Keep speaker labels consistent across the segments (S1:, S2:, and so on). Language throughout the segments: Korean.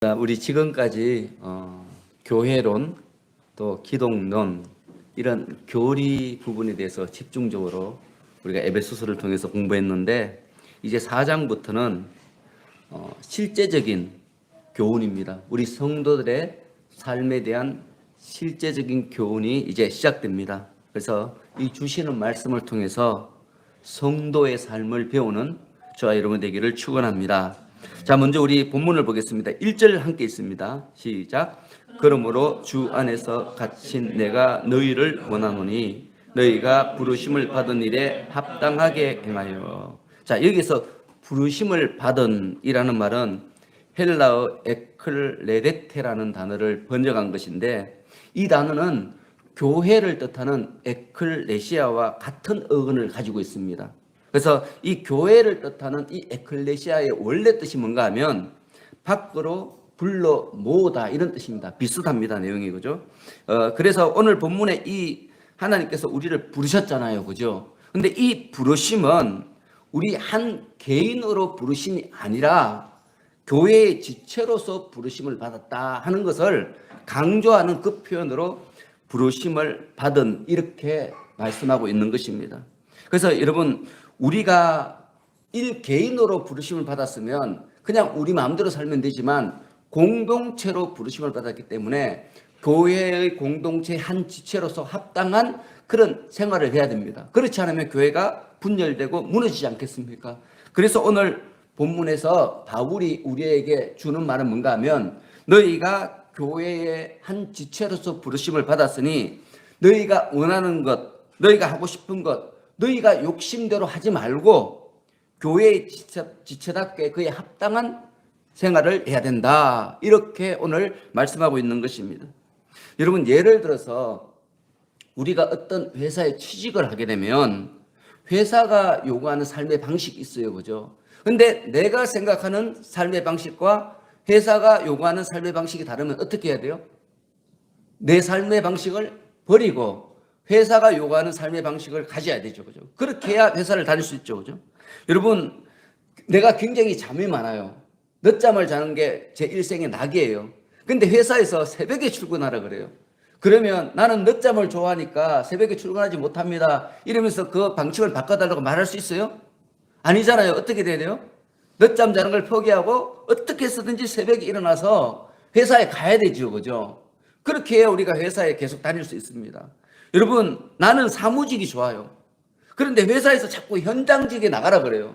S1: 우리 지금까지 교회론 또 기독론 이런 교리 부분에 대해서 집중적으로 우리가 에베소서를 통해서 공부했는데 이제 4장부터는 실제적인 교훈입니다. 우리 성도들의 삶에 대한 실제적인 교훈이 이제 시작됩니다. 그래서 이 주시는 말씀을 통해서 성도의 삶을 배우는 저와 여러분 되기를 축원합니다. 자, 먼저 우리 본문을 보겠습니다. 1절 함께 있습니다. 시작. 그러므로 주 안에서 갇힌 내가 너희를 원하노니 너희가 부르심을 받은 일에 합당하게 행하여. 자, 여기서 부르심을 받은 이라는 말은 헬라어 에클레데테라는 단어를 번역한 것인데, 이 단어는 교회를 뜻하는 에클레시아와 같은 어근을 가지고 있습니다. 그래서 이 교회를 뜻하는 이 에클레시아의 원래 뜻이 뭔가 하면 밖으로 불러 모으다 이런 뜻입니다. 비슷합니다. 내용이, 그죠? 그래서 오늘 본문에 이 하나님께서 우리를 부르셨잖아요. 그죠? 근데 이 부르심은 우리 한 개인으로 부르심이 아니라 교회의 지체로서 부르심을 받았다 하는 것을 강조하는 그 표현으로 부르심을 받은 이렇게 말씀하고 있는 것입니다. 그래서 여러분, 우리가 일개인으로 부르심을 받았으면 그냥 우리 마음대로 살면 되지만 공동체로 부르심을 받았기 때문에 교회의 공동체의 한 지체로서 합당한 그런 생활을 해야 됩니다. 그렇지 않으면 교회가 분열되고 무너지지 않겠습니까? 그래서 오늘 본문에서 바울이 우리에게 주는 말은 뭔가 하면 너희가 교회의 한 지체로서 부르심을 받았으니 너희가 원하는 것, 너희가 하고 싶은 것, 너희가 욕심대로 하지 말고 교회의 지체답게 그에 합당한 생활을 해야 된다. 이렇게 오늘 말씀하고 있는 것입니다. 여러분, 예를 들어서 우리가 어떤 회사에 취직을 하게 되면 회사가 요구하는 삶의 방식이 있어요. 그죠? 근데 내가 생각하는 삶의 방식과 회사가 요구하는 삶의 방식이 다르면 어떻게 해야 돼요? 내 삶의 방식을 버리고 회사가 요구하는 삶의 방식을 가져야 되죠. 그죠? 그렇게 해야 회사를 다닐 수 있죠. 그죠? 여러분, 내가 굉장히 잠이 많아요. 늦잠을 자는 게 제 일생의 낙이에요. 근데 회사에서 새벽에 출근하라 그래요. 그러면 나는 늦잠을 좋아하니까 새벽에 출근하지 못합니다. 이러면서 그 방식을 바꿔달라고 말할 수 있어요? 아니잖아요. 어떻게 돼야 돼요? 늦잠 자는 걸 포기하고 어떻게 해서든지 새벽에 일어나서 회사에 가야 되죠. 그죠? 그렇게 해야 우리가 회사에 계속 다닐 수 있습니다. 여러분, 나는 사무직이 좋아요. 그런데 회사에서 자꾸 현장직에 나가라 그래요.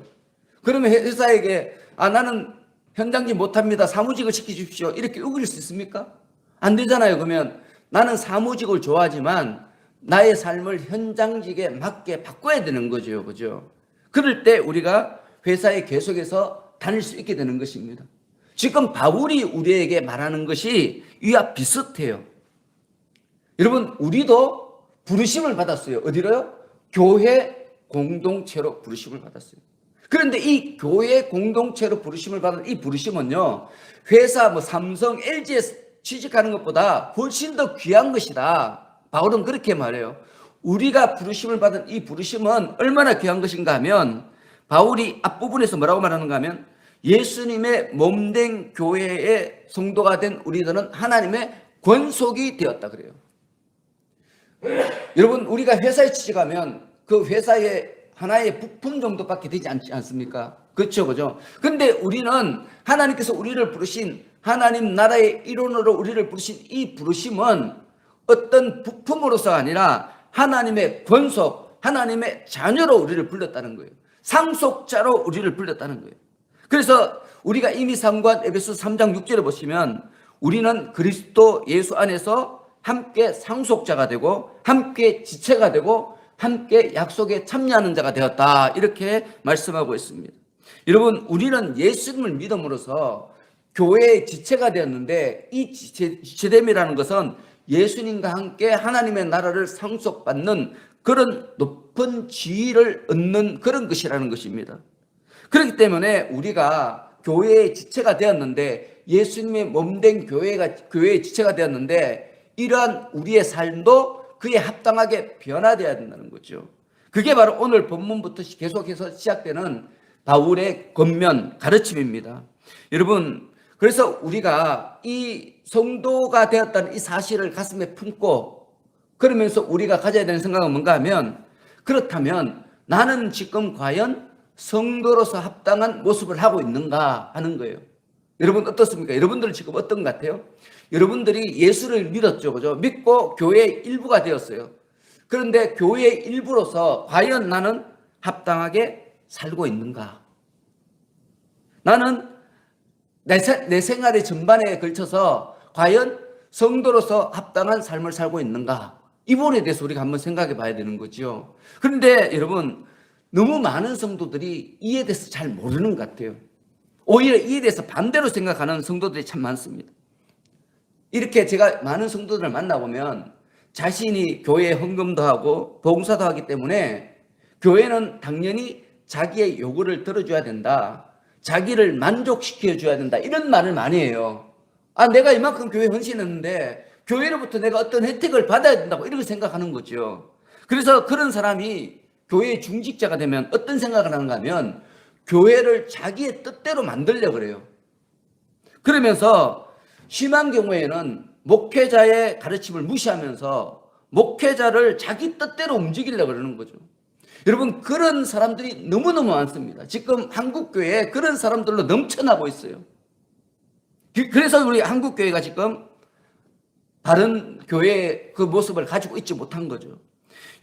S1: 그러면 회사에게 나는 현장직 못합니다. 사무직을 시켜주십시오. 이렇게 우길 수 있습니까? 안 되잖아요. 그러면 나는 사무직을 좋아하지만 나의 삶을 현장직에 맞게 바꿔야 되는 거죠. 그죠? 그럴 때 우리가 회사에 계속해서 다닐 수 있게 되는 것입니다. 지금 바울이 우리에게 말하는 것이 이와 비슷해요. 여러분, 우리도 부르심을 받았어요. 어디로요? 교회 공동체로 부르심을 받았어요. 그런데 이 교회 공동체로 부르심을 받은 이 부르심은요, 회사 삼성, LG에 취직하는 것보다 훨씬 더 귀한 것이다. 바울은 그렇게 말해요. 우리가 부르심을 받은 이 부르심은 얼마나 귀한 것인가 하면 바울이 앞부분에서 뭐라고 말하는가 하면 예수님의 몸된 교회의 성도가 된 우리들은 하나님의 권속이 되었다 그래요. 여러분, 우리가 회사에 취직하면 그 회사의 하나의 부품 정도밖에 되지 않지 않습니까? 그렇죠, 그죠? 근데 우리는 하나님께서 우리를 부르신 하나님 나라의 일원으로 우리를 부르신 이 부르심은 어떤 부품으로서가 아니라 하나님의 권속, 하나님의 자녀로 우리를 불렀다는 거예요. 상속자로 우리를 불렀다는 거예요. 그래서 우리가 이미 상고한 에베소 3장 6절에 보시면 우리는 그리스도 예수 안에서 함께 상속자가 되고 함께 지체가 되고 함께 약속에 참여하는 자가 되었다. 이렇게 말씀하고 있습니다. 여러분, 우리는 예수님을 믿음으로써 교회의 지체가 되었는데 이 지체됨이라는 것은 예수님과 함께 하나님의 나라를 상속받는 그런 높은 지위를 얻는 그런 것이라는 것입니다. 그렇기 때문에 우리가 교회의 지체가 되었는데 예수님의 몸된 교회의 지체가 되었는데 이러한 우리의 삶도 그에 합당하게 변화되어야 된다는 거죠. 그게 바로 오늘 본문부터 계속해서 시작되는 바울의 권면 가르침입니다. 여러분, 그래서 우리가 이 성도가 되었다는 이 사실을 가슴에 품고 그러면서 우리가 가져야 되는 생각은 뭔가 하면, 그렇다면 나는 지금 과연 성도로서 합당한 모습을 하고 있는가 하는 거예요. 여러분 어떻습니까? 여러분들은 지금 어떤 것 같아요? 여러분들이 예수를 믿었죠, 그죠? 믿고 교회의 일부가 되었어요. 그런데 교회의 일부로서 과연 나는 합당하게 살고 있는가? 나는 내 생활의 전반에 걸쳐서 과연 성도로서 합당한 삶을 살고 있는가? 이 부분에 대해서 우리가 한번 생각해 봐야 되는 거죠. 그런데 여러분, 너무 많은 성도들이 이에 대해서 잘 모르는 것 같아요. 오히려 이에 대해서 반대로 생각하는 성도들이 참 많습니다. 이렇게 제가 많은 성도들을 만나보면 자신이 교회에 헌금도 하고 봉사도 하기 때문에 교회는 당연히 자기의 요구를 들어줘야 된다, 자기를 만족시켜줘야 된다, 이런 말을 많이 해요. 내가 이만큼 교회 헌신했는데 교회로부터 내가 어떤 혜택을 받아야 된다고 이렇게 생각하는 거죠. 그래서 그런 사람이 교회의 중직자가 되면 어떤 생각을 하는가 하면 교회를 자기의 뜻대로 만들려고 그래요. 그러면서 심한 경우에는 목회자의 가르침을 무시하면서 목회자를 자기 뜻대로 움직이려고 그러는 거죠. 여러분, 그런 사람들이 너무너무 많습니다. 지금 한국교회에 그런 사람들로 넘쳐나고 있어요. 그래서 우리 한국교회가 지금 다른 교회의 그 모습을 가지고 있지 못한 거죠.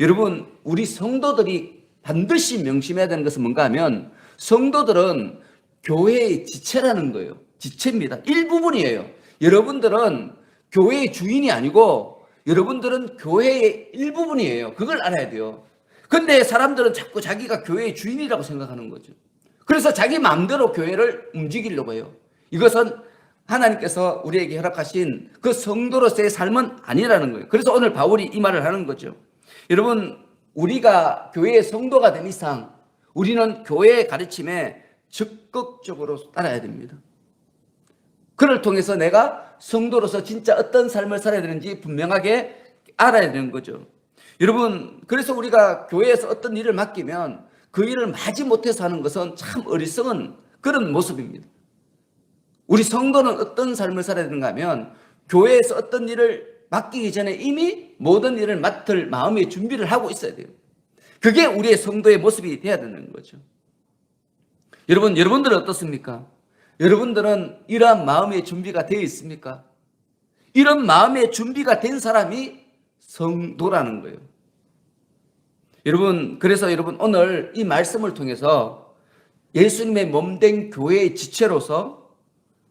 S1: 여러분, 우리 성도들이 반드시 명심해야 되는 것은 뭔가 하면 성도들은 교회의 지체라는 거예요. 지체입니다. 일부분이에요. 여러분들은 교회의 주인이 아니고 여러분들은 교회의 일부분이에요. 그걸 알아야 돼요. 근데 사람들은 자꾸 자기가 교회의 주인이라고 생각하는 거죠. 그래서 자기 마음대로 교회를 움직이려고 해요. 이것은 하나님께서 우리에게 허락하신 그 성도로서의 삶은 아니라는 거예요. 그래서 오늘 바울이 이 말을 하는 거죠. 여러분, 우리가 교회의 성도가 된 이상 우리는 교회의 가르침에 적극적으로 따라야 됩니다. 그를 통해서 내가 성도로서 진짜 어떤 삶을 살아야 되는지 분명하게 알아야 되는 거죠. 여러분, 그래서 우리가 교회에서 어떤 일을 맡기면 그 일을 마지 못해서 하는 것은 참 어리석은 그런 모습입니다. 우리 성도는 어떤 삶을 살아야 되는가 하면 교회에서 어떤 일을 맡기기 전에 이미 모든 일을 맡을 마음의 준비를 하고 있어야 돼요. 그게 우리의 성도의 모습이 돼야 되는 거죠. 여러분들은 어떻습니까? 여러분들은 이러한 마음의 준비가 되어 있습니까? 이런 마음의 준비가 된 사람이 성도라는 거예요. 그래서 오늘 이 말씀을 통해서 예수님의 몸된 교회의 지체로서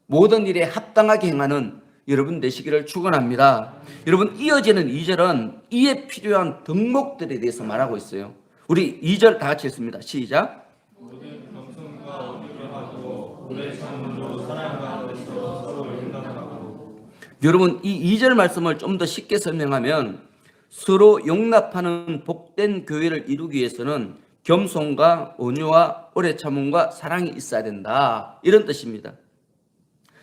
S1: 모든 일에 합당하게 행하는 여러분 되시기를 축원합니다. 여러분, 이어지는 2절은 이에 필요한 덕목들에 대해서 말하고 있어요. 우리 2절 다 같이 읽습니다. 시작.
S2: 모든 겸손과 온유를 하고 오래 참음으로 사랑과 뜻으로 서로 용납하고.
S1: 여러분, 이 2절 말씀을 좀 더 쉽게 설명하면 서로 용납하는 복된 교회를 이루기 위해서는 겸손과 온유와 오래 참음과 사랑이 있어야 된다, 이런 뜻입니다.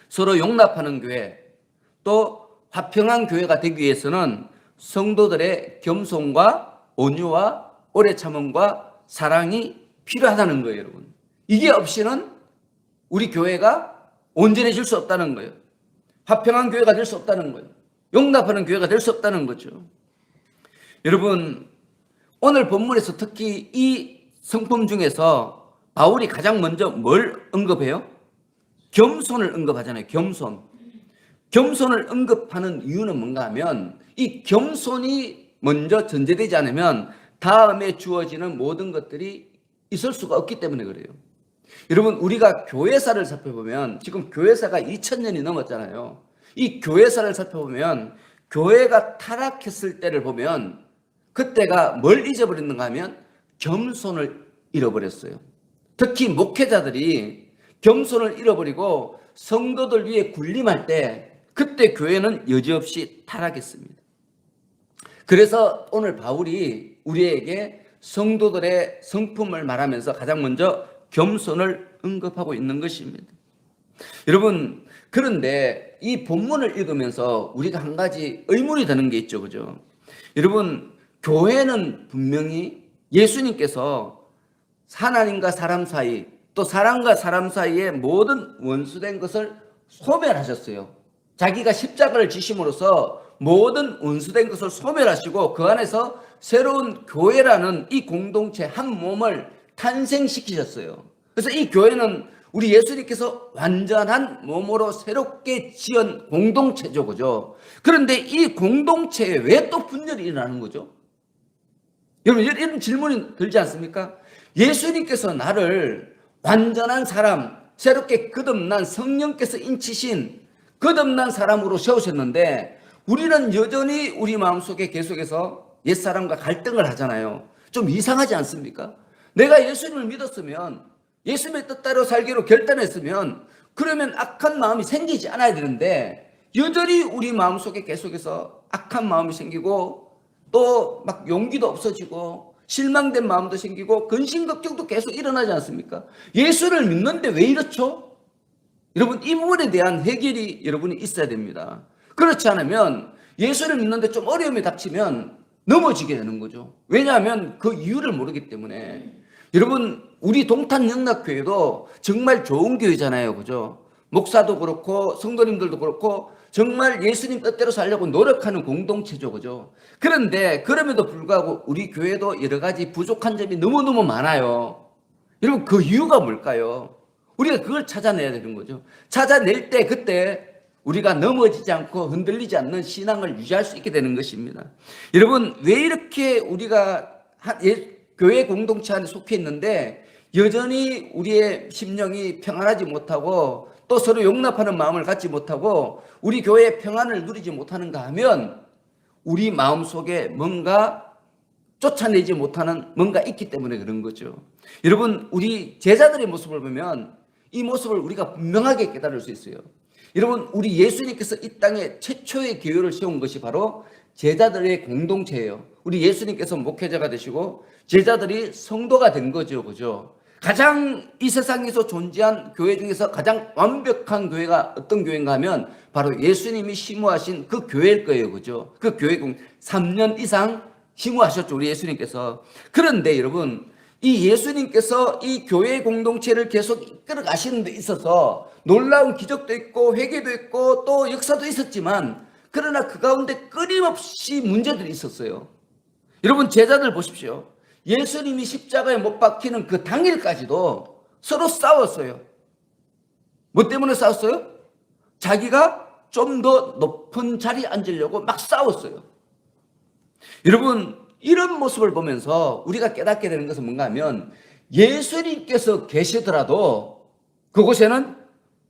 S1: 서로 용납하는 교회, 또 화평한 교회가 되기 위해서는 성도들의 겸손과 온유와 오래 참음과 사랑이 필요하다는 거예요, 여러분. 이게 없이는 우리 교회가 온전해질 수 없다는 거예요. 화평한 교회가 될 수 없다는 거예요. 용납하는 교회가 될 수 없다는 거죠. 여러분, 오늘 본문에서 특히 이 성품 중에서 바울이 가장 먼저 뭘 언급해요? 겸손을 언급하잖아요. 겸손을 언급하는 이유는 뭔가 하면 이 겸손이 먼저 전제되지 않으면 다음에 주어지는 모든 것들이 있을 수가 없기 때문에 그래요. 여러분, 우리가 교회사를 살펴보면 지금 교회사가 2000년이 넘었잖아요. 이 교회사를 살펴보면 교회가 타락했을 때를 보면 그때가 뭘 잊어버렸는가 하면 겸손을 잃어버렸어요. 특히 목회자들이 겸손을 잃어버리고 성도들 위해 군림할 때 그때 교회는 여지없이 타락했습니다. 그래서 오늘 바울이 우리에게 성도들의 성품을 말하면서 가장 먼저 겸손을 언급하고 있는 것입니다. 여러분, 그런데 이 본문을 읽으면서 우리가 한 가지 의문이 드는 게 있죠, 그죠? 여러분, 교회는 분명히 예수님께서 하나님과 사람 사이, 또 사람과 사람 사이의 모든 원수된 것을 소멸하셨어요. 자기가 십자가를 지심으로써 모든 운수된 것을 소멸하시고 그 안에서 새로운 교회라는 이 공동체 한 몸을 탄생시키셨어요. 그래서 이 교회는 우리 예수님께서 완전한 몸으로 새롭게 지은 공동체죠. 그죠? 그런데 이 공동체에 왜 또 분열이 일어나는 거죠? 여러분, 이런 질문이 들지 않습니까? 예수님께서 나를 완전한 사람, 새롭게 거듭난 성령께서 인치신 거듭난 사람으로 세우셨는데 우리는 여전히 우리 마음속에 계속해서 옛사람과 갈등을 하잖아요. 좀 이상하지 않습니까? 내가 예수님을 믿었으면, 예수님의 뜻대로 살기로 결단했으면 그러면 악한 마음이 생기지 않아야 되는데 여전히 우리 마음속에 계속해서 악한 마음이 생기고 또 막 용기도 없어지고 실망된 마음도 생기고 근심걱정도 계속 일어나지 않습니까? 예수를 믿는데 왜 이렇죠? 여러분, 이 부분에 대한 해결이 여러분이 있어야 됩니다. 그렇지 않으면 예수를 믿는데 좀 어려움이 닥치면 넘어지게 되는 거죠. 왜냐하면 그 이유를 모르기 때문에. 여러분, 우리 동탄영락교회도 정말 좋은 교회잖아요. 그죠? 목사도 그렇고 성도님들도 그렇고 정말 예수님 뜻대로 살려고 노력하는 공동체죠. 그죠? 그런데 그럼에도 불구하고 우리 교회도 여러 가지 부족한 점이 너무너무 많아요. 여러분, 그 이유가 뭘까요? 우리가 그걸 찾아내야 되는 거죠. 찾아낼 때 그때 우리가 넘어지지 않고 흔들리지 않는 신앙을 유지할 수 있게 되는 것입니다. 여러분, 왜 이렇게 우리가 교회 공동체 안에 속해 있는데 여전히 우리의 심령이 평안하지 못하고 또 서로 용납하는 마음을 갖지 못하고 우리 교회의 평안을 누리지 못하는가 하면 우리 마음속에 뭔가 쫓아내지 못하는 뭔가 있기 때문에 그런 거죠. 여러분, 우리 제자들의 모습을 보면 이 모습을 우리가 분명하게 깨달을 수 있어요. 여러분, 우리 예수님께서 이 땅에 최초의 교회를 세운 것이 바로 제자들의 공동체예요. 우리 예수님께서 목회자가 되시고 제자들이 성도가 된 거죠. 그죠? 가장 이 세상에서 존재한 교회 중에서 가장 완벽한 교회가 어떤 교회인가 하면 바로 예수님이 심우하신 그 교회일 거예요. 그죠? 그 교회 3년 이상 심우하셨죠. 우리 예수님께서. 그런데 여러분, 이 예수님께서 이 교회 공동체를 계속 이끌어 가시는 데 있어서 놀라운 기적도 있고 회개도 있고 또 역사도 있었지만 그러나 그 가운데 끊임없이 문제들이 있었어요. 여러분, 제자들 보십시오. 예수님이 십자가에 못 박히는 그 당일까지도 서로 싸웠어요. 뭐 때문에 싸웠어요? 자기가 좀 더 높은 자리에 앉으려고 막 싸웠어요. 여러분, 이런 모습을 보면서 우리가 깨닫게 되는 것은 뭔가 하면 예수님께서 계시더라도 그곳에는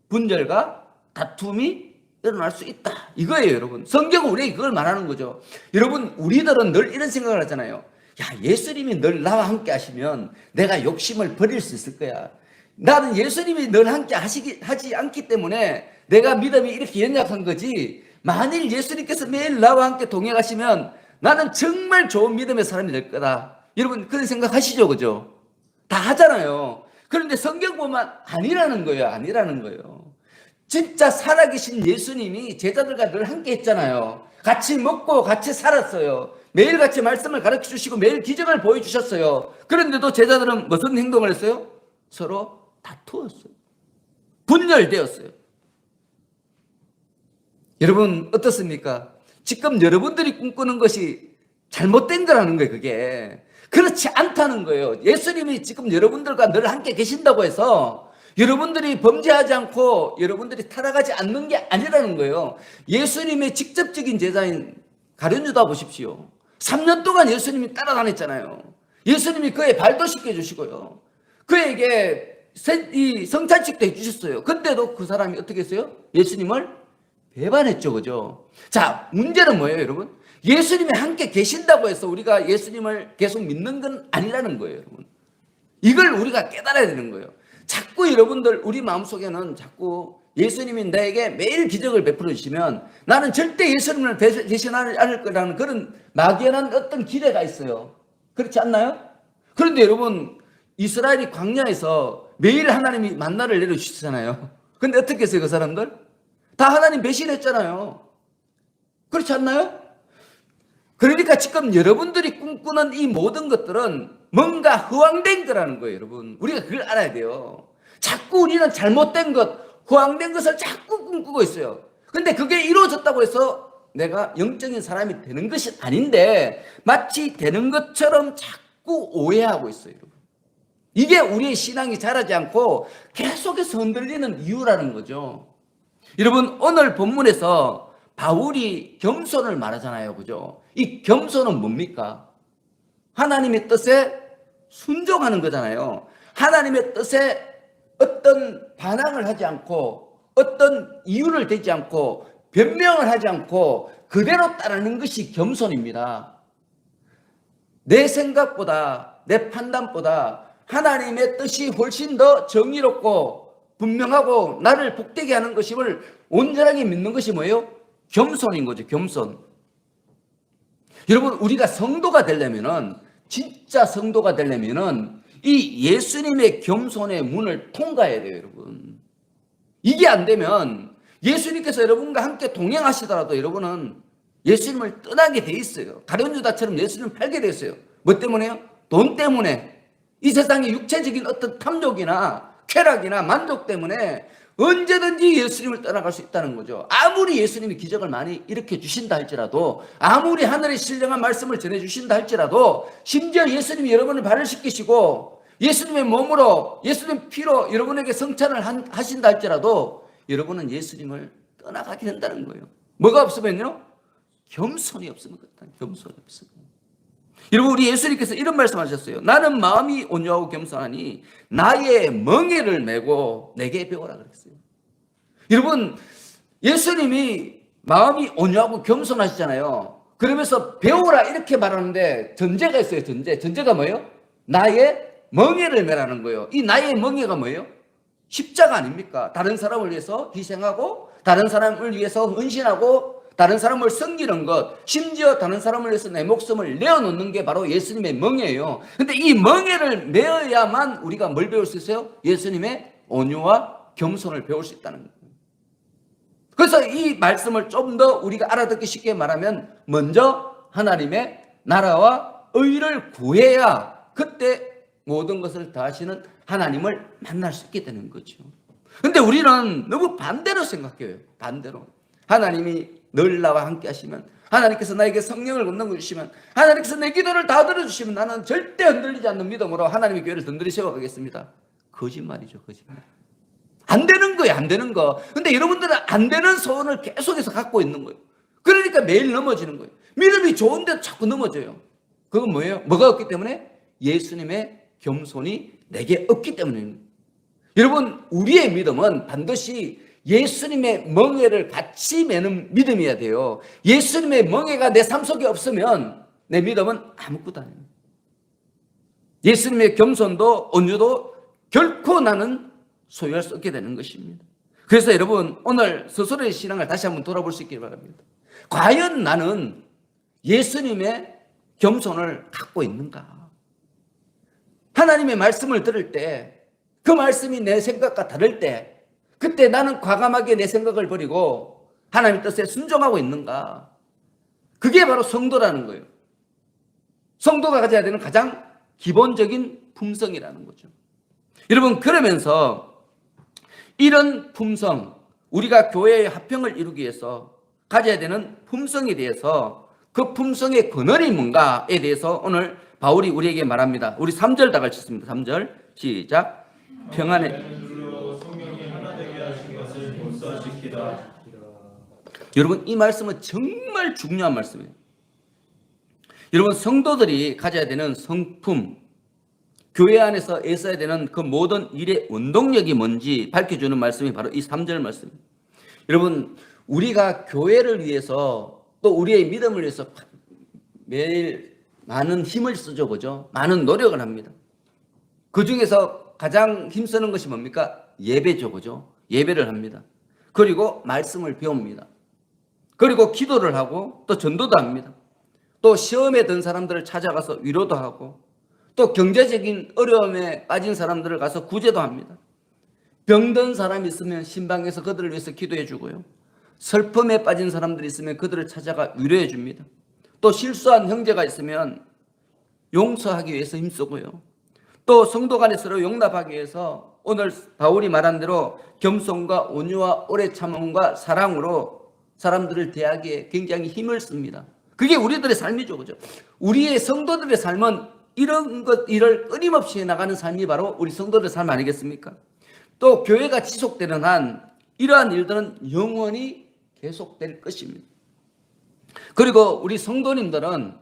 S1: 분열과 다툼이 일어날 수 있다. 이거예요, 여러분. 성경은 우리에게 그걸 말하는 거죠. 여러분, 우리들은 늘 이런 생각을 하잖아요. 야, 예수님이 늘 나와 함께 하시면 내가 욕심을 버릴 수 있을 거야. 나는 예수님이 늘 함께 하지 않기 때문에 내가 믿음이 이렇게 연약한 거지. 만일 예수님께서 매일 나와 함께 동행하시면 나는 정말 좋은 믿음의 사람이 될 거다. 여러분, 그런 생각 하시죠? 그죠? 다 하잖아요. 그런데 성경 보면 아니라는 거예요. 아니라는 거예요. 진짜 살아계신 예수님이 제자들과 늘 함께 했잖아요. 같이 먹고 같이 살았어요. 매일 같이 말씀을 가르쳐 주시고 매일 기적을 보여주셨어요. 그런데도 제자들은 무슨 행동을 했어요? 서로 다투었어요. 분열되었어요. 여러분, 어떻습니까? 지금 여러분들이 꿈꾸는 것이 잘못된 거라는 거예요. 그게 그렇지 않다는 거예요. 예수님이 지금 여러분들과 늘 함께 계신다고 해서 여러분들이 범죄하지 않고 여러분들이 타락하지 않는 게 아니라는 거예요. 예수님의 직접적인 제자인 가룟유다 보십시오. 3년 동안 예수님이 따라다녔잖아요. 예수님이 그의 발도 씻겨주시고요. 그에게 이 성찬식도 해주셨어요. 그때도 그 사람이 어떻게 했어요? 예수님을 배반했죠. 그죠? 자, 문제는 뭐예요, 여러분? 예수님이 함께 계신다고 해서 우리가 예수님을 계속 믿는 건 아니라는 거예요, 여러분. 이걸 우리가 깨달아야 되는 거예요. 자꾸 여러분들 우리 마음속에는 자꾸 예수님이 나에게 매일 기적을 베풀어 주시면 나는 절대 예수님을 대신하지 않을 거라는 그런 막연한 어떤 기대가 있어요. 그렇지 않나요? 그런데 여러분, 이스라엘이 광야에서 매일 하나님이 만나를 내려주시잖아요. 근데 어떻게 했어요, 그 사람들? 다 하나님 배신했잖아요. 그렇지 않나요? 그러니까 지금 여러분들이 꿈꾸는 이 모든 것들은 뭔가 허황된 거라는 거예요, 여러분. 우리가 그걸 알아야 돼요. 자꾸 우리는 잘못된 것, 허황된 것을 자꾸 꿈꾸고 있어요. 근데 그게 이루어졌다고 해서 내가 영적인 사람이 되는 것이 아닌데 마치 되는 것처럼 자꾸 오해하고 있어요. 이게 우리의 신앙이 자라지 않고 계속해서 흔들리는 이유라는 거죠. 여러분, 오늘 본문에서 바울이 겸손을 말하잖아요. 그죠? 이 겸손은 뭡니까? 하나님의 뜻에 순종하는 거잖아요. 하나님의 뜻에 어떤 반항을 하지 않고 어떤 이유를 대지 않고 변명을 하지 않고 그대로 따르는 것이 겸손입니다. 내 생각보다 내 판단보다 하나님의 뜻이 훨씬 더 정의롭고 분명하고 나를 복되게 하는 것임을 온전하게 믿는 것이 뭐예요? 겸손인 거죠. 겸손. 여러분, 우리가 성도가 되려면은, 진짜 성도가 되려면은 이 예수님의 겸손의 문을 통과해야 돼요, 여러분. 이게 안 되면 예수님께서 여러분과 함께 동행하시더라도 여러분은 예수님을 떠나게 돼 있어요. 가룟 유다처럼 예수님을 팔게 돼 있어요. 뭐 때문에요? 돈 때문에. 이 세상의 육체적인 어떤 탐욕이나 쾌락이나 만족 때문에 언제든지 예수님을 떠나갈 수 있다는 거죠. 아무리 예수님이 기적을 많이 일으켜 주신다 할지라도, 아무리 하늘의 신령한 말씀을 전해 주신다 할지라도, 심지어 예수님이 여러분을 발을 씻기시고 예수님의 몸으로 예수님 피로 여러분에게 성찬을 하신다 할지라도 여러분은 예수님을 떠나가게 된다는 거예요. 뭐가 없으면요? 겸손이 없으면 그렇다. 겸손이 없으면. 여러분, 우리 예수님께서 이런 말씀하셨어요. 나는 마음이 온유하고 겸손하니 나의 멍에를 메고 내게 배우라 그랬어요. 여러분, 예수님이 마음이 온유하고 겸손하시잖아요. 그러면서 배우라 이렇게 말하는데 전제가 있어요. 전제가 뭐예요? 나의 멍에를 메라는 거예요. 이 나의 멍에가 뭐예요? 십자가 아닙니까? 다른 사람을 위해서 희생하고 다른 사람을 위해서 헌신하고 다른 사람을 섬기는 것, 심지어 다른 사람을 위해서 내 목숨을 내어놓는 게 바로 예수님의 멍에예요. 근데 이 멍에를 메어야만 우리가 뭘 배울 수 있어요? 예수님의 온유와 겸손을 배울 수 있다는 거예요. 그래서 이 말씀을 좀 더 우리가 알아듣기 쉽게 말하면 먼저 하나님의 나라와 의를 구해야 그때 모든 것을 다하시는 하나님을 만날 수 있게 되는 거죠. 근데 우리는 너무 반대로 생각해요. 반대로. 하나님이 늘 나와 함께 하시면, 하나님께서 나에게 성령을 건너고 주시면, 하나님께서 내 기도를 다 들어주시면 나는 절대 흔들리지 않는 믿음으로 하나님의 교회를 든든히 세워가겠습니다. 거짓말이죠. 거짓말. 안 되는 거예요. 안 되는 거. 근데 여러분들은 안 되는 소원을 계속해서 갖고 있는 거예요. 그러니까 매일 넘어지는 거예요. 믿음이 좋은데 자꾸 넘어져요. 그건 뭐예요? 뭐가 없기 때문에? 예수님의 겸손이 내게 없기 때문입니다. 여러분, 우리의 믿음은 반드시 예수님의 멍에를 같이 매는 믿음이어야 돼요. 예수님의 멍에가 내 삶 속에 없으면 내 믿음은 아무것도 아니에요. 예수님의 겸손도 온유도 결코 나는 소유할 수 없게 되는 것입니다. 그래서 여러분, 오늘 스스로의 신앙을 다시 한번 돌아볼 수 있기를 바랍니다. 과연 나는 예수님의 겸손을 갖고 있는가? 하나님의 말씀을 들을 때 그 말씀이 내 생각과 다를 때 그때 나는 과감하게 내 생각을 버리고 하나님의 뜻에 순종하고 있는가? 그게 바로 성도라는 거예요. 성도가 가져야 되는 가장 기본적인 품성이라는 거죠. 여러분, 그러면서 이런 품성, 우리가 교회의 화평을 이루기 위해서 가져야 되는 품성에 대해서 그 품성의 근원이 뭔가에 대해서 오늘 바울이 우리에게 말합니다. 우리 3절 다 같이 읽습니다. 3절 시작. 평안의 여러분, 이 말씀은 정말 중요한 말씀이에요. 여러분, 성도들이 가져야 되는 성품, 교회 안에서 애써야 되는 그 모든 일의 원동력이 뭔지 밝혀주는 말씀이 바로 이 3절 말씀입니다. 여러분, 우리가 교회를 위해서 또 우리의 믿음을 위해서 매일 많은 힘을 쓰죠. 그죠? 많은 노력을 합니다. 그 중에서 가장 힘쓰는 것이 뭡니까? 예배죠. 그죠? 예배를 합니다. 그리고 말씀을 배웁니다. 그리고 기도를 하고 또 전도도 합니다. 또 시험에 든 사람들을 찾아가서 위로도 하고 또 경제적인 어려움에 빠진 사람들을 가서 구제도 합니다. 병든 사람이 있으면 신방에서 그들을 위해서 기도해 주고요. 슬픔에 빠진 사람들이 있으면 그들을 찾아가 위로해 줍니다. 또 실수한 형제가 있으면 용서하기 위해서 힘쓰고요. 또 성도 간에 서로 용납하기 위해서 오늘 바울이 말한 대로 겸손과 온유와 오래 참음과 사랑으로 사람들을 대하기에 굉장히 힘을 씁니다. 그게 우리들의 삶이죠, 그죠? 우리의 성도들의 삶은 이런 일을 끊임없이 해나가는 삶이 바로 우리 성도들의 삶 아니겠습니까? 또 교회가 지속되는 한 이러한 일들은 영원히 계속될 것입니다. 그리고 우리 성도님들은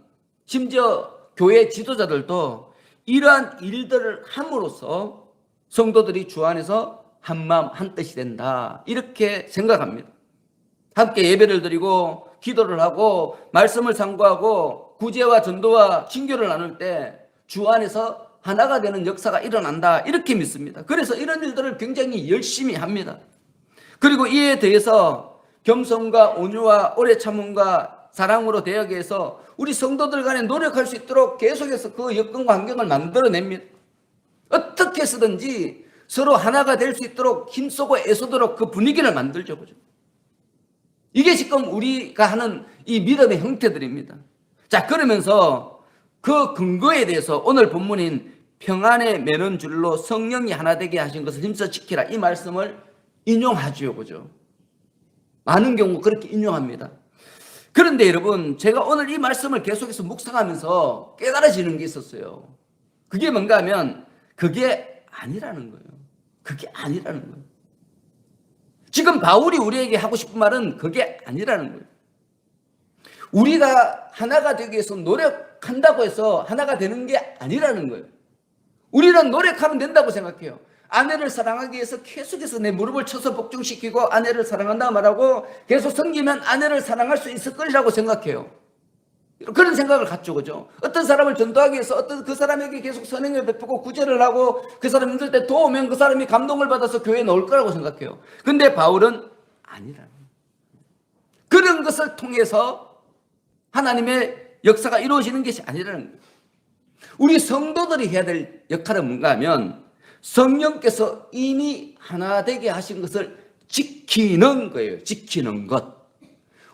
S1: 심지어 교회 지도자들도 이러한 일들을 함으로써 성도들이 주 안에서 한마음 한뜻이 된다, 이렇게 생각합니다. 함께 예배를 드리고 기도를 하고 말씀을 상고하고 구제와 전도와 친교를 나눌 때 주 안에서 하나가 되는 역사가 일어난다, 이렇게 믿습니다. 그래서 이런 일들을 굉장히 열심히 합니다. 그리고 이에 대해서 겸손과 온유와 오래 참음과 사랑으로 대하기 위해서 우리 성도들 간에 노력할 수 있도록 계속해서 그 여건과 환경을 만들어냅니다. 어떻게 해서든지 서로 하나가 될 수 있도록 힘쓰고 애쓰도록 그 분위기를 만들죠, 그죠? 이게 지금 우리가 하는 이 믿음의 형태들입니다. 자, 그러면서 그 근거에 대해서 오늘 본문인 평안에 매는 줄로 성령이 하나 되게 하신 것을 힘써 지키라, 이 말씀을 인용하지요, 그죠? 많은 경우 그렇게 인용합니다. 그런데 여러분, 제가 오늘 이 말씀을 계속해서 묵상하면서 깨달아지는 게 있었어요. 그게 뭔가 하면 그게 아니라는 거예요. 그게 아니라는 거예요. 지금 바울이 우리에게 하고 싶은 말은 그게 아니라는 거예요. 우리가 하나가 되기 위해서 노력한다고 해서 하나가 되는 게 아니라는 거예요. 우리는 노력하면 된다고 생각해요. 아내를 사랑하기 위해서 계속해서 내 무릎을 쳐서 복종시키고 아내를 사랑한다 말하고 계속 섬기면 아내를 사랑할 수 있을 거라고 생각해요. 그런 생각을 갖죠, 그죠? 어떤 사람을 전도하기 위해서 어떤 그 사람에게 계속 선행을 베푸고 구제를 하고 그 사람 힘들 때 도우면 그 사람이 감동을 받아서 교회에 넣을 거라고 생각해요. 근데 바울은 아니라는 거예요. 그런 것을 통해서 하나님의 역사가 이루어지는 것이 아니라는 거예요. 우리 성도들이 해야 될 역할은 뭔가 하면 성령께서 이미 하나 되게 하신 것을 지키는 거예요. 지키는 것.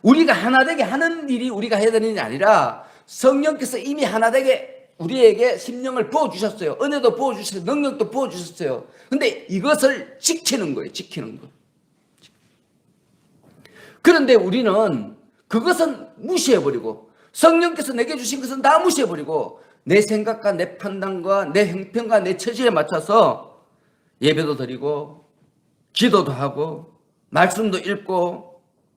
S1: 우리가 하나 되게 하는 일이 우리가 해야 되는 일이 아니라 성령께서 이미 하나 되게 우리에게 심령을 부어주셨어요. 은혜도 부어주셨어요. 능력도 부어주셨어요. 근데 이것을 지키는 거예요. 지키는 것. 그런데 우리는 그것은 무시해버리고 성령께서 내게 주신 것은 다 무시해버리고 내 생각과 내 판단과 내 형편과 내 처지에 맞춰서 예배도 드리고 기도도 하고 말씀도 읽고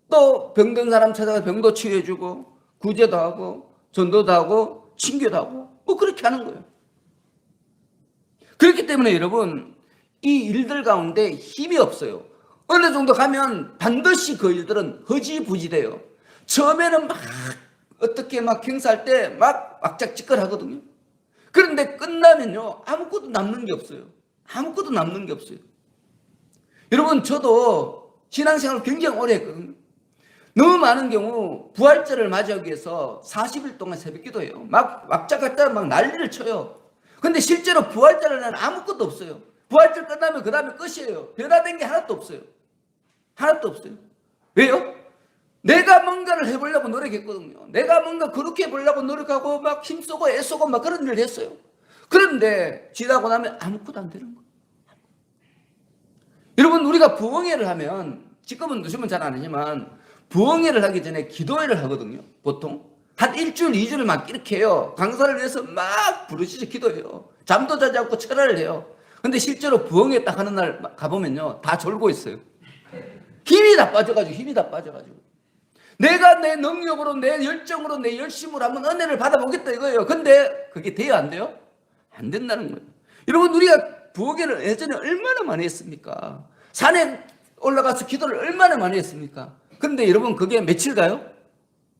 S1: 또 병든 사람 찾아가 병도 치유해주고 구제도 하고 전도도 하고 친교도 하고 뭐 그렇게 하는 거예요. 그렇기 때문에 여러분, 이 일들 가운데 힘이 없어요. 어느 정도 가면 반드시 그 일들은 허지부지돼요. 처음에는 막 어떻게 막 행사할 때 막 막작지껄 하거든요. 그런데 끝나면요, 아무것도 남는 게 없어요. 아무것도 남는 게 없어요. 여러분, 저도 신앙생활을 굉장히 오래 했거든요. 너무 많은 경우 부활절을 맞이하기 위해서 40일 동안 새벽기도해요. 막 막작할 때 막 난리를 쳐요. 근데 실제로 부활절에는 아무것도 없어요. 부활절 끝나면 그 다음에 끝이에요. 변화된 게 하나도 없어요. 하나도 없어요. 왜요? 내가 뭔가를 해보려고 노력했거든요. 내가 뭔가 그렇게 해보려고 노력하고 막 힘쓰고 애쓰고 막 그런 일을 했어요. 그런데 지나고 나면 아무것도 안 되는 거예요. 여러분, 우리가 부흥회를 하면 지금은 요즘은 잘 안 하지만 부흥회를 하기 전에 기도회를 하거든요. 보통 한 일주일, 2주를 막 이렇게 해요. 강사를 위해서 막 부르짖어 기도해요. 잠도 자지 않고 철야를 해요. 근데 실제로 부흥회 딱 하는 날 가보면요, 다 졸고 있어요. 힘이 다 빠져가지고 내가 내 능력으로, 내 열정으로, 내 열심으로 한번 은혜를 받아보겠다 이거예요. 근데 그게 돼요, 안 돼요? 안 된다는 거예요. 여러분, 우리가 부흥회를 예전에 얼마나 많이 했습니까? 산에 올라가서 기도를 얼마나 많이 했습니까? 근데 여러분, 그게 며칠 가요?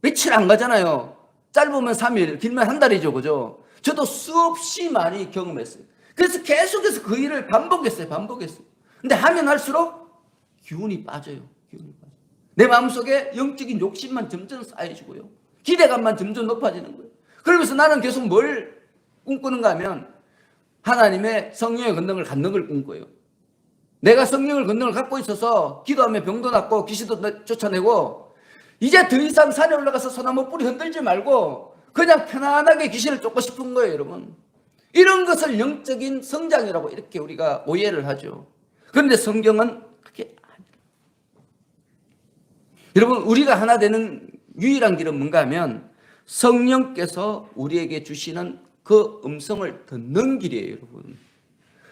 S1: 며칠 안 가잖아요. 짧으면 3일, 길면 한 달이죠, 그죠? 저도 수없이 많이 경험했어요. 그래서 계속해서 그 일을 반복했어요. 근데 하면 할수록 기운이 빠져요. 내 마음속에 영적인 욕심만 점점 쌓여지고요. 기대감만 점점 높아지는 거예요. 그러면서 나는 계속 뭘 꿈꾸는가 하면 하나님의 성령의 권능을 갖는 걸 꿈꿔요. 내가 성령의 권능을 갖고 있어서 기도하며 병도 낫고 귀신도 쫓아내고 이제 더 이상 산에 올라가서 소나무 뿌리 흔들지 말고 그냥 편안하게 귀신을 쫓고 싶은 거예요, 여러분. 이런 것을 영적인 성장이라고 이렇게 우리가 오해를 하죠. 그런데 성경은 그게 아니에요. 여러분, 우리가 하나 되는 유일한 길은 뭔가 하면 성령께서 우리에게 주시는 그 음성을 듣는 길이에요, 여러분.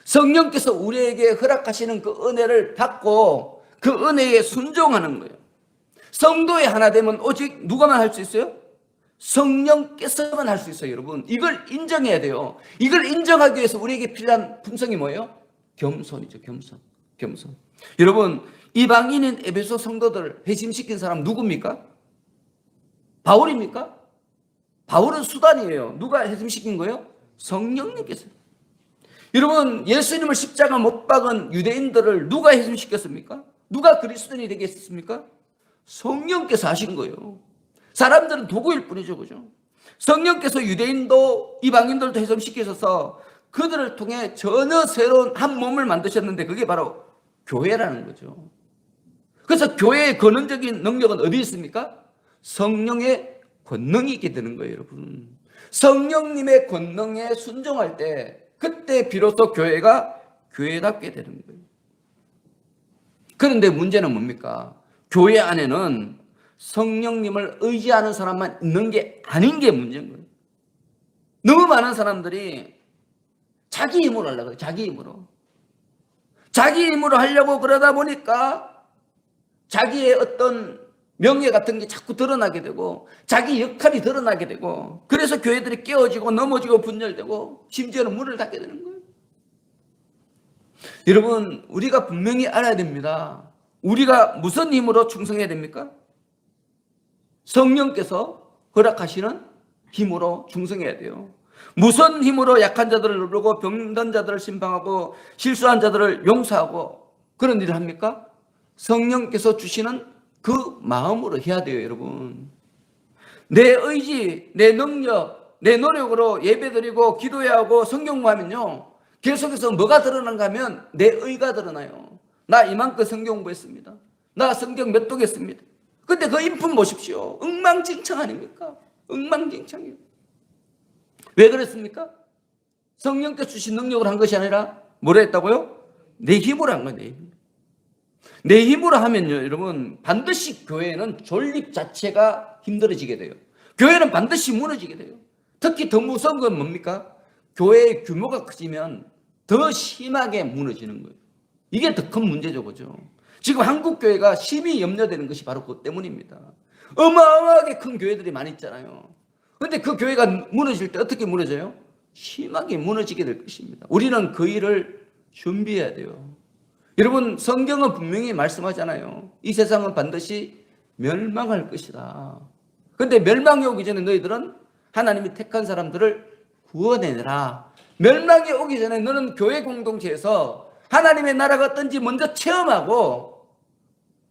S1: 성령께서 우리에게 허락하시는 그 은혜를 받고 그 은혜에 순종하는 거예요. 성도의 하나 되면 오직 누가만 할 수 있어요? 성령께서만 할 수 있어요, 여러분. 이걸 인정해야 돼요. 이걸 인정하기 위해서 우리에게 필요한 품성이 뭐예요? 겸손이죠, 겸손. 여러분, 이방인인 에베소 성도들 회심시킨 사람 누굽니까? 바울입니까? 바울은 수단이에요. 누가 회심시킨 거예요? 성령님께서. 여러분, 예수님을 십자가 못 박은 유대인들을 누가 회심시켰습니까? 누가 그리스도인이 되게 했습니까? 성령께서 하신 거예요. 사람들은 도구일 뿐이죠, 그죠? 성령께서 유대인도 이방인들도 회심시키셔서 그들을 통해 전혀 새로운 한 몸을 만드셨는데 그게 바로 교회라는 거죠. 그래서 교회의 근원적인 능력은 어디 있습니까? 성령의 권능이 있게 되는 거예요, 여러분. 성령님의 권능에 순종할 때 그때 비로소 교회가 교회답게 되는 거예요. 그런데 문제는 뭡니까? 교회 안에는 성령님을 의지하는 사람만 있는 게 아닌 게 문제인 거예요. 너무 많은 사람들이 자기 힘으로 하려고 해요. 자기 힘으로 하려고 그러다 보니까 자기의 어떤 명예 같은 게 자꾸 드러나게 되고 자기 역할이 드러나게 되고 그래서 교회들이 깨어지고 넘어지고 분열되고 심지어는 문을 닫게 되는 거예요. 여러분, 우리가 분명히 알아야 됩니다. 우리가 무슨 힘으로 충성해야 됩니까? 성령께서 허락하시는 힘으로 충성해야 돼요. 무슨 힘으로 약한 자들을 누르고 병든 자들을 심방하고 실수한 자들을 용서하고 그런 일을 합니까? 성령께서 주시는 그 마음으로 해야 돼요, 여러분. 내 의지, 내 능력, 내 노력으로 예배드리고 기도해야 하고 성경 공부하면요, 계속해서 뭐가 드러난가 하면 내 의가 드러나요. 나 이만큼 성경 공부했습니다. 나 성경 몇 독 했습니다. 근데 그 인품 보십시오. 엉망진창 아닙니까? 엉망진창이에요. 왜 그랬습니까? 성령께서 주신 능력을 한 것이 아니라 뭐라 했다고요? 내 힘으로 한 거예요, 내 힘. 내 힘으로 하면요, 여러분, 반드시 교회는 존립 자체가 힘들어지게 돼요. 교회는 반드시 무너지게 돼요. 특히 더 무서운 건 뭡니까? 교회의 규모가 커지면 더 심하게 무너지는 거예요. 이게 더 큰 문제죠, 그죠? 지금 한국 교회가 심히 염려되는 것이 바로 그것 때문입니다. 어마어마하게 큰 교회들이 많이 있잖아요. 그런데 그 교회가 무너질 때 어떻게 무너져요? 심하게 무너지게 될 것입니다. 우리는 그 일을 준비해야 돼요. 여러분, 성경은 분명히 말씀하잖아요. 이 세상은 반드시 멸망할 것이다. 그런데 멸망이 오기 전에 너희들은 하나님이 택한 사람들을 구원해내라. 멸망이 오기 전에 너는 교회 공동체에서 하나님의 나라가 어떤지 먼저 체험하고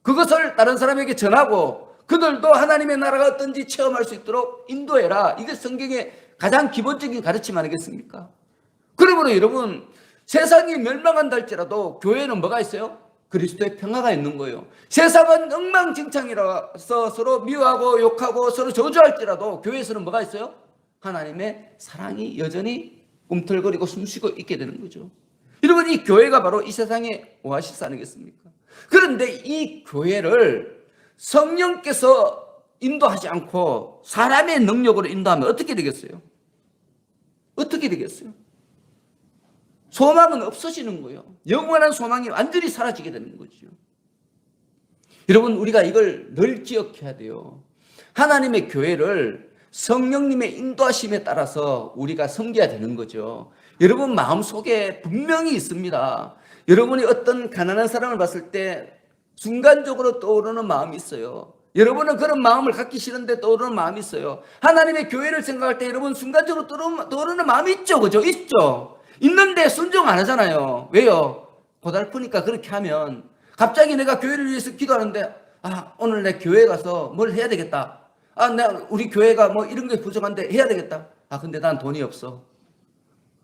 S1: 그것을 다른 사람에게 전하고 그들도 하나님의 나라가 어떤지 체험할 수 있도록 인도해라. 이게 성경의 가장 기본적인 가르침 아니겠습니까? 그러므로 여러분, 세상이 멸망한다 할지라도 교회는 뭐가 있어요? 그리스도의 평화가 있는 거예요. 세상은 엉망진창이라서 서로 미워하고 욕하고 서로 저주할지라도 교회에서는 뭐가 있어요? 하나님의 사랑이 여전히 꿈틀거리고 숨쉬고 있게 되는 거죠. 여러분, 이 교회가 바로 이 세상의 오아시스 아니겠습니까? 그런데 이 교회를 성령께서 인도하지 않고 사람의 능력으로 인도하면 어떻게 되겠어요? 어떻게 되겠어요? 소망은 없어지는 거예요. 영원한 소망이 완전히 사라지게 되는 거죠. 여러분, 우리가 이걸 늘 기억해야 돼요. 하나님의 교회를 성령님의 인도하심에 따라서 우리가 섬겨야 되는 거죠. 여러분 마음속에 분명히 있습니다. 여러분이 어떤 가난한 사람을 봤을 때 순간적으로 떠오르는 마음이 있어요. 여러분은 그런 마음을 갖기 싫은데 떠오르는 마음이 있어요. 하나님의 교회를 생각할 때 여러분 순간적으로 떠오르는 마음이 있죠, 그죠? 있죠. 있는데 순종 안 하잖아요. 왜요? 고달프니까. 그렇게 하면 갑자기 내가 교회를 위해서 기도하는데 오늘 내 교회 가서 뭘 해야 되겠다. 내가 우리 교회가 뭐 이런 게 부족한데 해야 되겠다. 근데 난 돈이 없어.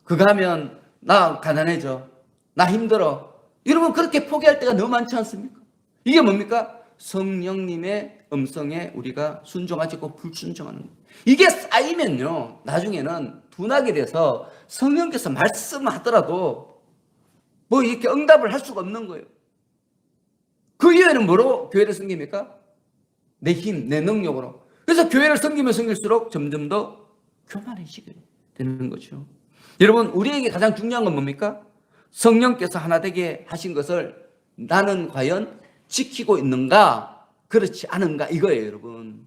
S1: 그거 하면 나 가난해져. 나 힘들어. 여러분 그렇게 포기할 때가 너무 많지 않습니까? 이게 뭡니까? 성령님의 음성에 우리가 순종하지 않고 불순종하는 거예요. 이게 쌓이면요, 나중에는 둔하게 돼서 성령께서 말씀하더라도 뭐 이렇게 응답을 할 수가 없는 거예요. 그 이후에는 뭐로 교회를 섬깁니까? 내 힘, 내 능력으로. 그래서 교회를 섬기면 섬길수록 점점 더 교만해지게 되는 거죠. 여러분, 우리에게 가장 중요한 건 뭡니까? 성령께서 하나 되게 하신 것을 나는 과연 지키고 있는가, 그렇지 않은가, 이거예요, 여러분.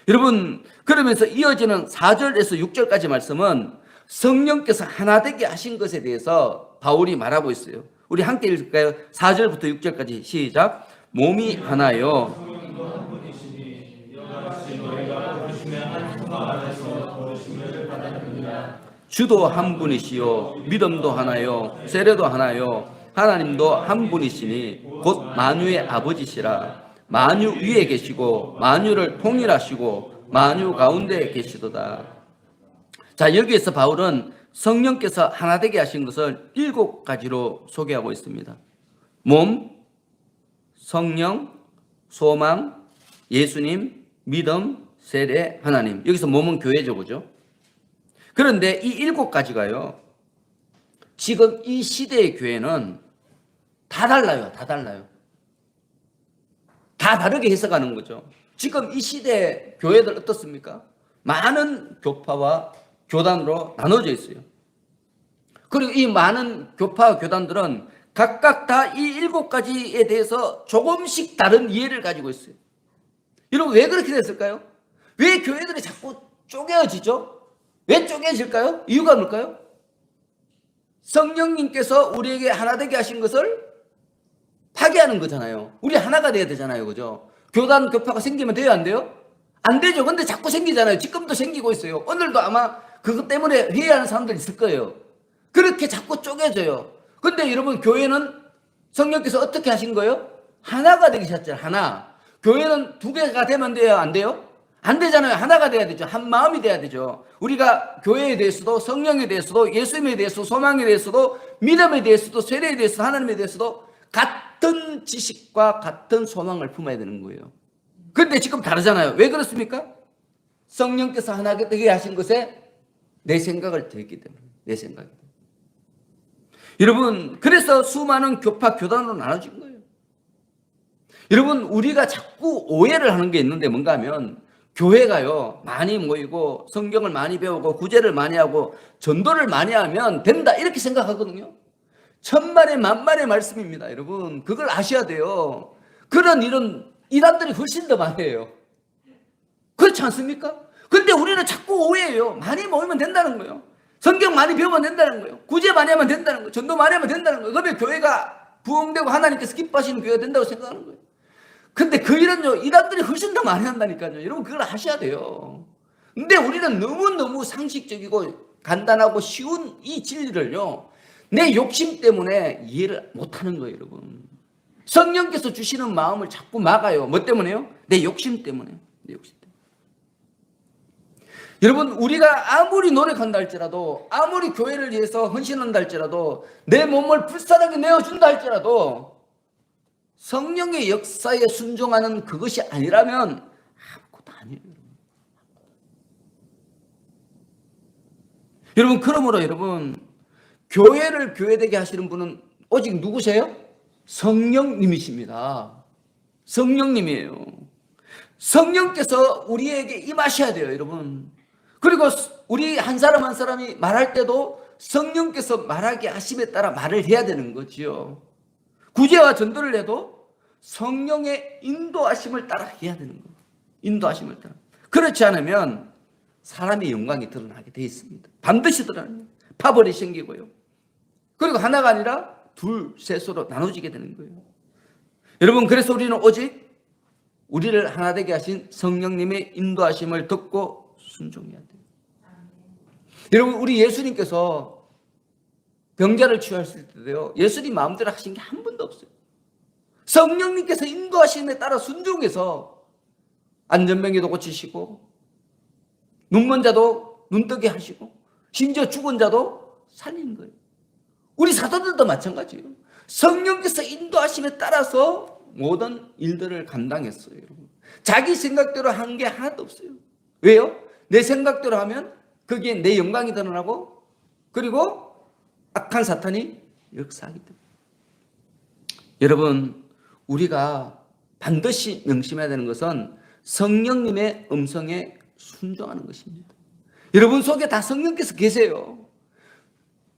S1: 여러분, 그러면서 이어지는 4절에서 6절까지 말씀은 성령께서 하나 되게 하신 것에 대해서 바울이 말하고 있어요. 우리 함께 읽을까요? 4절부터 6절까지 시작. 몸이 하나요. 주도 한 분이시요 믿음도 하나요 세례도 하나요 하나님도 한 분이시니 곧 만유의 아버지시라. 만유 위에 계시고 만유를 통일하시고 만유 가운데 계시도다. 자, 여기에서 바울은 성령께서 하나 되게 하신 것을 7가지로 소개하고 있습니다. 몸, 성령, 소망, 예수님, 믿음, 세례, 하나님. 여기서 몸은 교회죠, 그죠? 그런데 이 7가지가요, 지금 이 시대의 교회는 다 달라요. 다 달라요. 다 다르게 해석하는 거죠. 지금 이 시대 교회들 어떻습니까? 많은 교파와 교단으로 나눠져 있어요. 그리고 이 많은 교파와 교단들은 각각 다 이 7가지에 대해서 조금씩 다른 이해를 가지고 있어요. 여러분, 왜 그렇게 됐을까요? 왜 교회들이 자꾸 쪼개어지죠? 왜 쪼개질까요? 이유가 뭘까요? 성령님께서 우리에게 하나 되게 하신 것을 파괴하는 거잖아요. 우리 하나가 돼야 되잖아요, 그죠? 교단 교파가 생기면 돼요, 안 돼요? 안 되죠. 근데 자꾸 생기잖아요. 지금도 생기고 있어요. 오늘도 아마 그것 때문에 회의하는 사람들 있을 거예요. 그렇게 자꾸 쪼개져요. 근데 여러분, 교회는 성령께서 어떻게 하신 거예요? 하나가 되게 하셨잖아요. 하나. 교회는 2개가 되면 돼요, 안 돼요? 안 되잖아요. 하나가 돼야 되죠. 한 마음이 돼야 되죠. 우리가 교회에 대해서도, 성령에 대해서도, 예수님에 대해서도, 소망에 대해서도, 믿음에 대해서도, 세례에 대해서도, 하나님에 대해서도 같은 지식과 같은 소망을 품어야 되는 거예요. 그런데 지금 다르잖아요. 왜 그렇습니까? 성령께서 하나 되게 하신 것에 내 생각을 더했기 때문에. 내 생각이. 여러분, 그래서 수많은 교파, 교단으로 나눠진 거예요. 여러분, 우리가 자꾸 오해를 하는 게 있는데 뭔가 하면, 교회가요, 많이 모이고 성경을 많이 배우고 구제를 많이 하고 전도를 많이 하면 된다, 이렇게 생각하거든요. 천만의 만만의 말씀입니다. 여러분, 그걸 아셔야 돼요. 그런 이런 이단들이 훨씬 더 많이 해요. 그렇지 않습니까? 근데 우리는 자꾸 오해해요. 많이 모이면 된다는 거예요. 성경 많이 배우면 된다는 거예요. 구제 많이 하면 된다는 거예요. 전도 많이 하면 된다는 거예요. 그러면 교회가 부흥되고 하나님께서 기뻐하시는 교회가 된다고 생각하는 거예요. 근데 그 일은요, 이단들이 훨씬 더 많이 한다니까요. 여러분, 그걸 하셔야 돼요. 근데 우리는 너무너무 상식적이고 간단하고 쉬운 이 진리를요, 내 욕심 때문에 이해를 못하는 거예요, 여러분. 성령께서 주시는 마음을 자꾸 막아요. 뭐 때문에요? 내 욕심 때문에. 내 욕심 때문에. 여러분, 우리가 아무리 노력한다 할지라도, 아무리 교회를 위해서 헌신한다 할지라도, 내 몸을 불쌍하게 내어준다 할지라도 성령의 역사에 순종하는 그것이 아니라면 아무것도 아니에요. 여러분, 그러므로 여러분, 교회를 교회되게 하시는 분은 오직 누구세요? 성령님이십니다. 성령님이에요. 성령께서 우리에게 임하셔야 돼요, 여러분. 그리고 우리 한 사람 한 사람이 말할 때도 성령께서 말하게 하심에 따라 말을 해야 되는 거지요. 구제와 전도를 해도 성령의 인도하심을 따라 해야 되는 거예요. 인도하심을 따라. 그렇지 않으면 사람의 영광이 드러나게 돼 있습니다. 반드시 드러나요. 파벌이 생기고요. 그리고 하나가 아니라 둘, 셋으로 나눠지게 되는 거예요. 여러분, 그래서 우리는 오직 우리를 하나 되게 하신 성령님의 인도하심을 듣고 순종해야 돼요. 여러분, 우리 예수님께서 병자를 치유하실 때도요, 예수님 마음대로 하신 게 한 번도 없어요. 성령님께서 인도하심에 따라 순종해서 안전병이도 고치시고, 눈먼 자도 눈뜨게 하시고, 심지어 죽은 자도 살린 거예요. 우리 사도들도 마찬가지예요. 성령께서 인도하심에 따라서 모든 일들을 감당했어요, 여러분. 자기 생각대로 한 게 하나도 없어요. 왜요? 내 생각대로 하면 거기에 내 영광이 드러나고 그리고 악한 사탄이 역사하기 때문에. 여러분, 우리가 반드시 명심해야 되는 것은 성령님의 음성에 순종하는 것입니다. 여러분 속에 다 성령께서 계세요.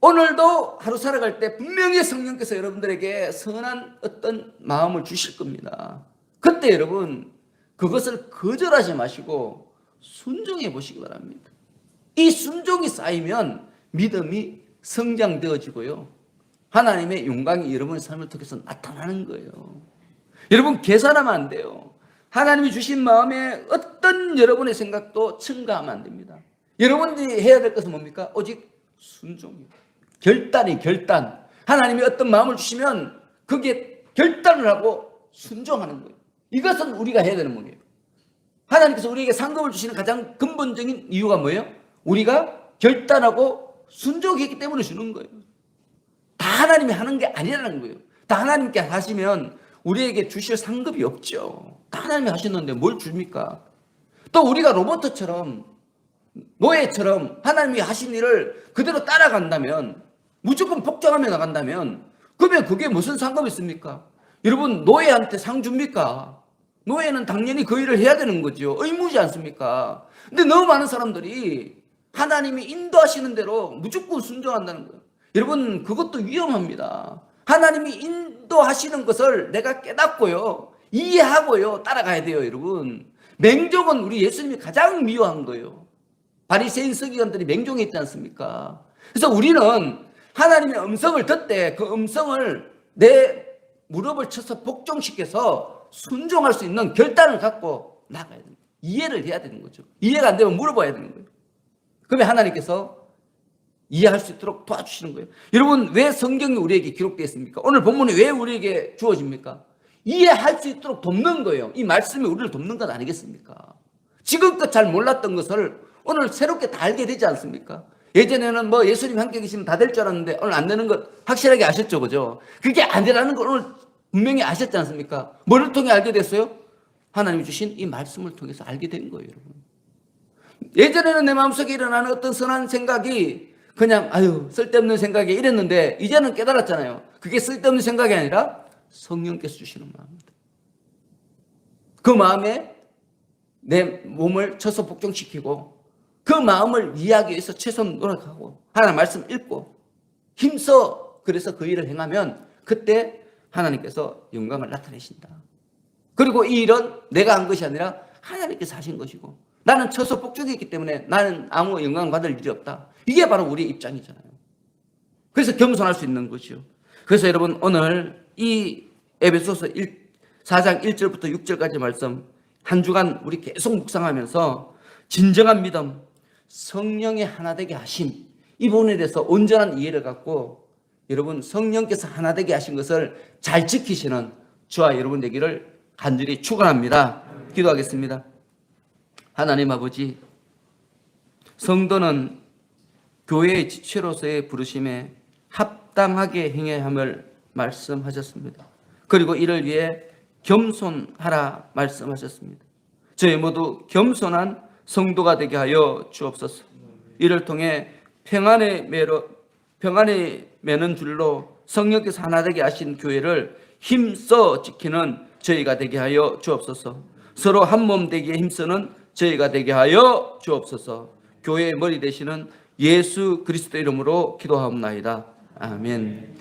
S1: 오늘도 하루 살아갈 때 분명히 성령께서 여러분들에게 선한 어떤 마음을 주실 겁니다. 그때 여러분 그것을 거절하지 마시고 순종해 보시기 바랍니다. 이 순종이 쌓이면 믿음이 성장되어지고요, 하나님의 영광이 여러분의 삶을 통해서 나타나는 거예요. 여러분 계산하면 안 돼요. 하나님이 주신 마음에 어떤 여러분의 생각도 첨가하면 안 됩니다. 여러분들이 해야 될 것은 뭡니까? 오직 순종이에요. 결단. 하나님이 어떤 마음을 주시면 거기에 결단을 하고 순종하는 거예요. 이것은 우리가 해야 되는 거예요. 하나님께서 우리에게 상급을 주시는 가장 근본적인 이유가 뭐예요? 우리가 결단하고 순종했기 때문에 주는 거예요. 다 하나님이 하는 게 아니라는 거예요. 다 하나님께 하시면 우리에게 주실 상급이 없죠. 다 하나님이 하시는데 뭘 줍니까? 또 우리가 로봇처럼, 노예처럼 하나님이 하신 일을 그대로 따라간다면, 무조건 복종하며 나간다면, 그러면 그게 무슨 상관이 있습니까? 여러분, 노예한테 상 줍니까? 노예는 당연히 그 일을 해야 되는 거죠. 의무지 않습니까? 근데 너무 많은 사람들이 하나님이 인도하시는 대로 무조건 순종한다는 거예요. 여러분, 그것도 위험합니다. 하나님이 인도하시는 것을 내가 깨닫고요, 이해하고요, 따라가야 돼요. 여러분, 맹종은 우리 예수님이 가장 미워한 거예요. 바리새인 서기관들이 맹종했지 않습니까? 그래서 우리는 하나님의 음성을 듣되 그 음성을 내 무릎을 쳐서 복종시켜서 순종할 수 있는 결단을 갖고 나가야 됩니다. 이해를 해야 되는 거죠. 이해가 안 되면 물어봐야 되는 거예요. 그러면 하나님께서 이해할 수 있도록 도와주시는 거예요. 여러분, 왜 성경이 우리에게 기록되어 있습니까? 오늘 본문이 왜 우리에게 주어집니까? 이해할 수 있도록 돕는 거예요. 이 말씀이 우리를 돕는 것 아니겠습니까? 지금껏 잘 몰랐던 것을 오늘 새롭게 다 알게 되지 않습니까? 예전에는 뭐 예수님 함께 계시면 다 될 줄 알았는데 오늘 안 되는 것 확실하게 아셨죠, 그죠? 그게 아니라는 걸 오늘 분명히 아셨지 않습니까? 뭐를 통해 알게 됐어요? 하나님이 주신 이 말씀을 통해서 알게 된 거예요, 여러분. 예전에는 내 마음속에 일어나는 어떤 선한 생각이 그냥 쓸데없는 생각이 이랬는데 이제는 깨달았잖아요. 그게 쓸데없는 생각이 아니라 성령께서 주시는 마음입니다. 그 마음에 내 몸을 쳐서 복종시키고 그 마음을 이해하기 위해서 최선 노력하고 하나님 말씀 읽고 힘써 그래서 그 일을 행하면 그때 하나님께서 영광을 나타내신다. 그리고 이 일은 내가 한 것이 아니라 하나님께서 하신 것이고 나는 쳐서 복종했기 때문에 나는 아무 영광 받을 일이 없다. 이게 바로 우리의 입장이잖아요. 그래서 겸손할 수 있는 거죠. 그래서 여러분, 오늘 이 에베소서 4장 1절부터 6절까지 말씀 한 주간 우리 계속 묵상하면서 진정한 믿음, 성령의 하나 되게 하심, 이 부분에 대해서 온전한 이해를 갖고 여러분 성령께서 하나 되게 하신 것을 잘 지키시는 저와 여러분 되기를 간절히 축원합니다. 기도하겠습니다. 하나님 아버지, 성도는 교회의 지체로서의 부르심에 합당하게 행해야 함을 말씀하셨습니다. 그리고 이를 위해 겸손하라 말씀하셨습니다. 저희 모두 겸손한 성도가 되게 하여 주옵소서. 이를 통해 평안에 매는 줄로 성령께서 하나 되게 하신 교회를 힘써 지키는 저희가 되게 하여 주옵소서. 서로 한 몸 되기에 힘쓰는 저희가 되게 하여 주옵소서. 교회의 머리 되시는 예수 그리스도 이름으로 기도하옵나이다. 아멘.